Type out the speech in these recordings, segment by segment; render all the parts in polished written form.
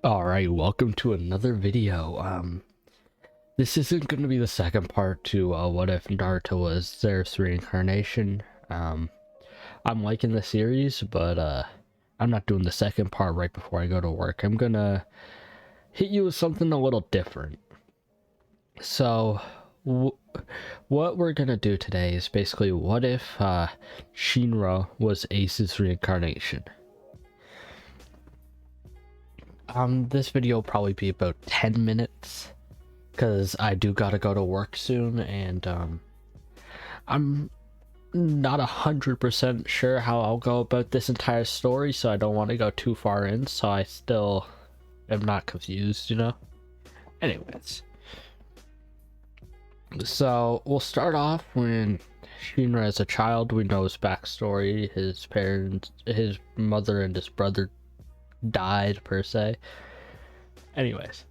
Alright, welcome to another video. This isn't going to be the second part to What If Naruto Was There's Reincarnation. I'm liking the series, but I'm not doing the second part right before I go to work. I'm gonna hit you with something a little different. So, what we're gonna do today is basically, what if Shinra was Ace's reincarnation? This video will probably be about 10 minutes because I do gotta go to work soon, and I'm not 100% sure how I'll go about this entire story, so I don't want to go too far in, so I still am not confused, you know? Anyways, so we'll start off when Shinra is a child. We know his backstory. His parents, his mother and his brother died, per se. Anyways,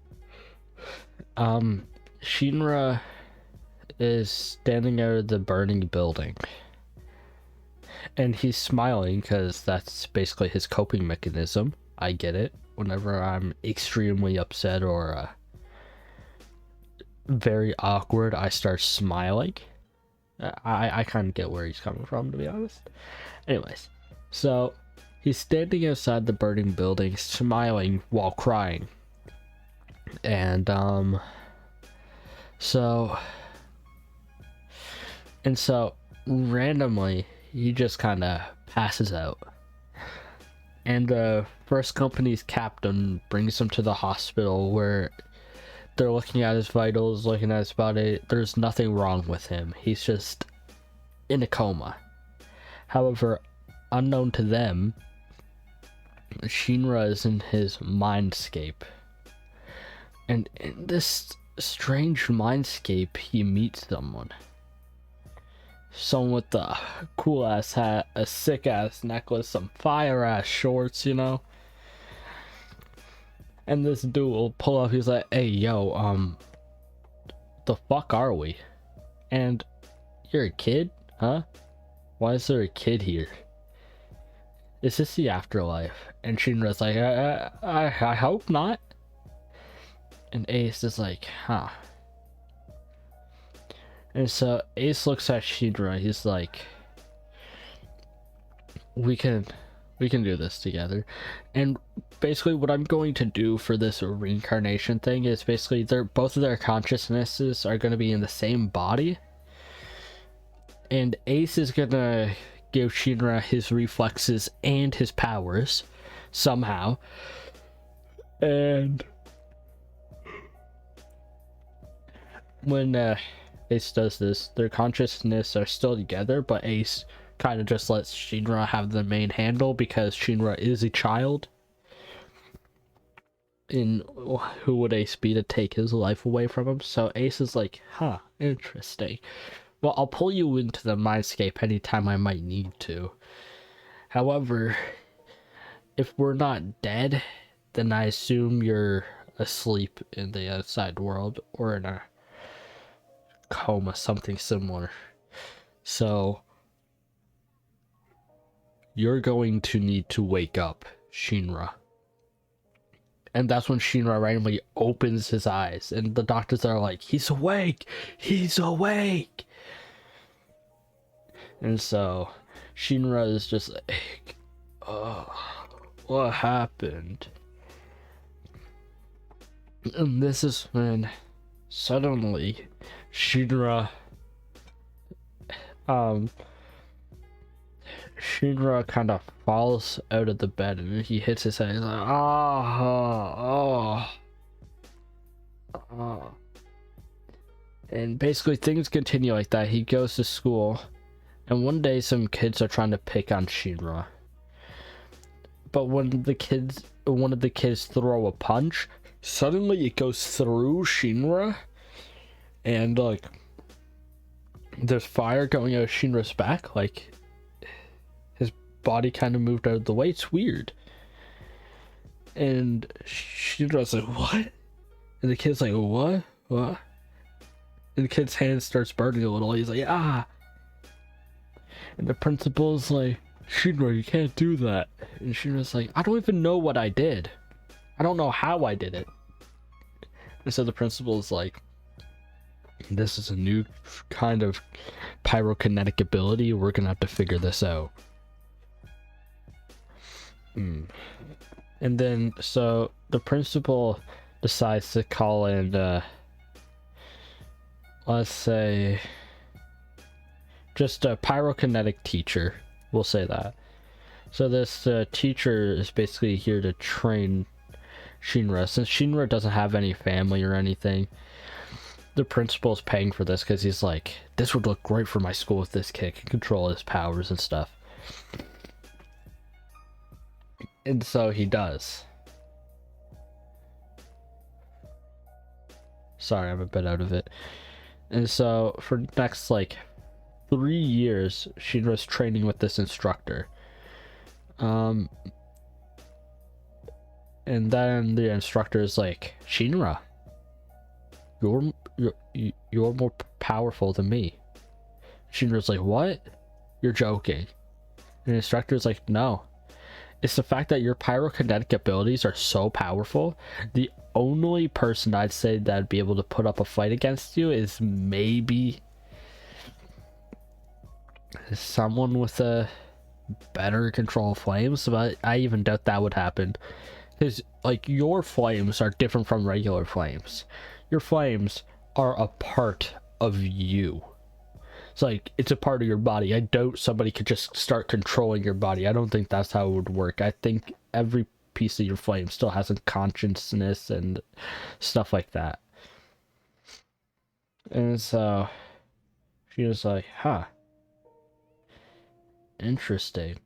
Shinra is standing out of the burning building, and he's smiling because that's basically his coping mechanism. I get it. Whenever I'm extremely upset or very awkward, I start smiling. I kind of get where he's coming from, to be honest. Anyways, so he's standing outside the burning building, smiling while crying. And so randomly he just kind of passes out, and the first company's captain brings him to the hospital where they're looking at his vitals, looking at his body. There's nothing wrong with him. He's just in a coma. However, unknown to them, Shinra is in his mindscape. And in this strange mindscape, he meets someone. Someone with a cool ass hat, a sick ass necklace, some fire ass shorts, you know? And this dude will pull up, he's like, "Hey, yo, the fuck are we? And you're a kid? Huh? Why is there a kid here? Is this the afterlife?" And Shinra's like, I hope not. And Ace is like, huh. And so Ace looks at Shinra, he's like, we can do this together. And basically what I'm going to do for this reincarnation thing is basically both of their consciousnesses are going to be in the same body. And Ace is going to give Shinra his reflexes and his powers somehow. And when Ace does this, their consciousness are still together, but Ace kind of just lets Shinra have the main handle because Shinra is a child. And who would Ace be to take his life away from him? So Ace is like, huh, interesting. Well, I'll pull you into the mindscape anytime I might need to. However, if we're not dead, then I assume you're asleep in the outside world or in a coma, something similar. So you're going to need to wake up, Shinra. And that's when Shinra randomly opens his eyes, and the doctors are like, he's awake, he's awake. And so Shinra is just like, oh, what happened? And this is when suddenly Shinra kind of falls out of the bed, and he hits his head. He's like, oh. And basically things continue like that. He goes to school, and one day some kids are trying to pick on Shinra. But when one of the kids throw a punch, suddenly it goes through Shinra, and like there's fire going out of Shinra's back, like his body kind of moved out of the way. It's weird. And Shinra's like, what? And the kid's like, what? And the kid's hand starts burning a little. He's like, ah. And the principal's like, Shinra, you can't do that. And Shinra's like, I don't even know what I did. I don't know how I did it. And so the principal is like, this is a new kind of pyrokinetic ability. We're gonna have to figure this out. And then, so the principal decides to call in, let's say, just a pyrokinetic teacher. We'll say that. So this teacher is basically here to train Shinra. Since Shinra doesn't have any family or anything, the principal's paying for this because he's like, this would look great for my school if this kid can control his powers and stuff. And so he does. Sorry, I'm a bit out of it. And so for next like 3 years, Shinra's training with this instructor. And then the instructor is like, Shinra, you're more powerful than me. Shinra's like, what? You're joking. And the instructor's like, no. It's the fact that your pyrokinetic abilities are so powerful. The only person I'd say that'd be able to put up a fight against you is maybe someone with a better control of flames, but I even doubt that would happen. Because, like, your flames are different from regular flames. Your flames are a part of you. It's like, it's a part of your body. I doubt somebody could just start controlling your body. I don't think that's how it would work. I think every piece of your flame still has a consciousness and stuff like that. And so, she was like, huh. Interesting.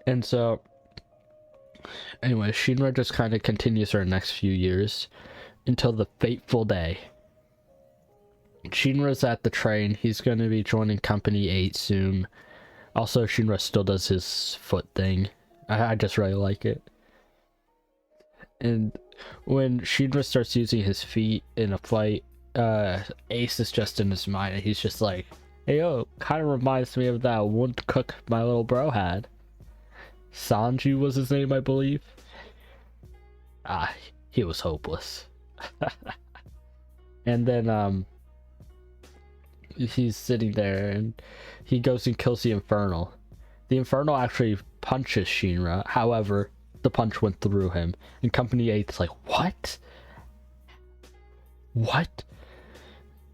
And so, anyway, Shinra just kind of continues her next few years until the fateful day. Shinra's at the train. He's going to be joining Company 8 soon. Also, Shinra still does his foot thing. I just really like it. And when Shinra starts using his feet in a fight, Ace is just in his mind, and he's just like, hey yo, kind of reminds me of that one cook my little bro had. Sanji was his name, I believe. He was hopeless. And then he's sitting there and he goes and kills the Infernal. The Infernal actually punches Shinra, however the punch went through him, and Company 8's like, what?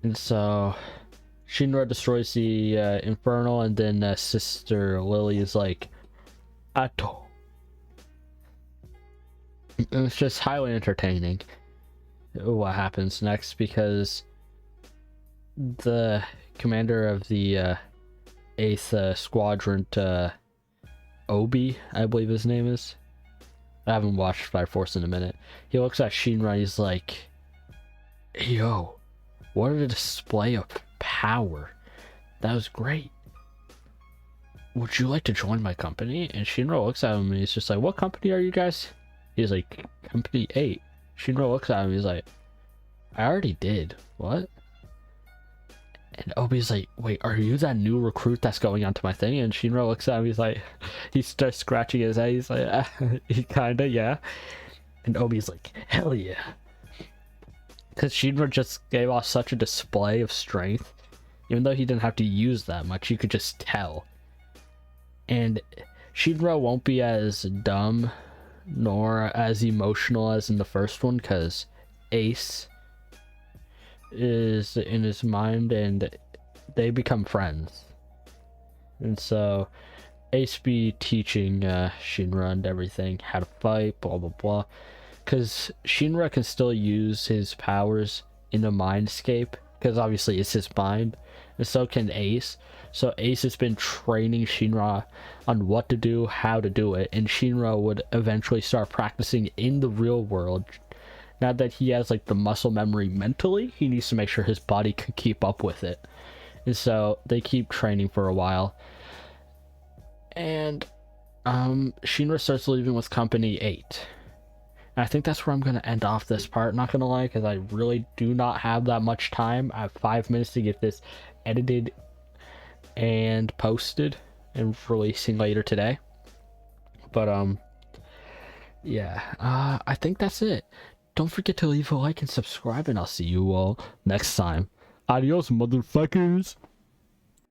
And so Shinra destroys the Infernal, and then Sister Lily is like, Ato. And it's just highly entertaining what happens next, because the commander of the 8th Squadron, Obi, I believe his name is. I haven't watched Fire Force in a minute. He looks at Shinra, he's like, yo, what a display of power. That was great. Would you like to join my company? And Shinra looks at him and he's just like, what company are you guys? He's like, Company 8. Shinra looks at him, he's like, I already did. What? And Obi's like, wait, are you that new recruit that's going onto my thing? And Shinra looks at him, he's like, he starts scratching his head, he's like, he kinda, yeah. And Obi's like, hell yeah. Because Shinra just gave off such a display of strength. Even though he didn't have to use that much, you could just tell. And Shinra won't be as dumb nor as emotional as in the first one, because Ace is in his mind and they become friends. And so Ace be teaching Shinra and everything how to fight, blah blah blah, because Shinra can still use his powers in the mindscape, because obviously it's his mind, and so can Ace. So Ace has been training Shinra on what to do, how to do it, and Shinra would eventually start practicing in the real world. Now that he has like the muscle memory mentally, he needs to make sure his body can keep up with it. And so they keep training for a while. And Shinra starts leaving with Company 8. And I think that's where I'm going to end off this part, not going to lie, because I really do not have that much time. I have 5 minutes to get this edited and posted and releasing later today. But yeah, I think that's it. Don't forget to leave a like and subscribe, and I'll see you all next time. Adios, motherfuckers.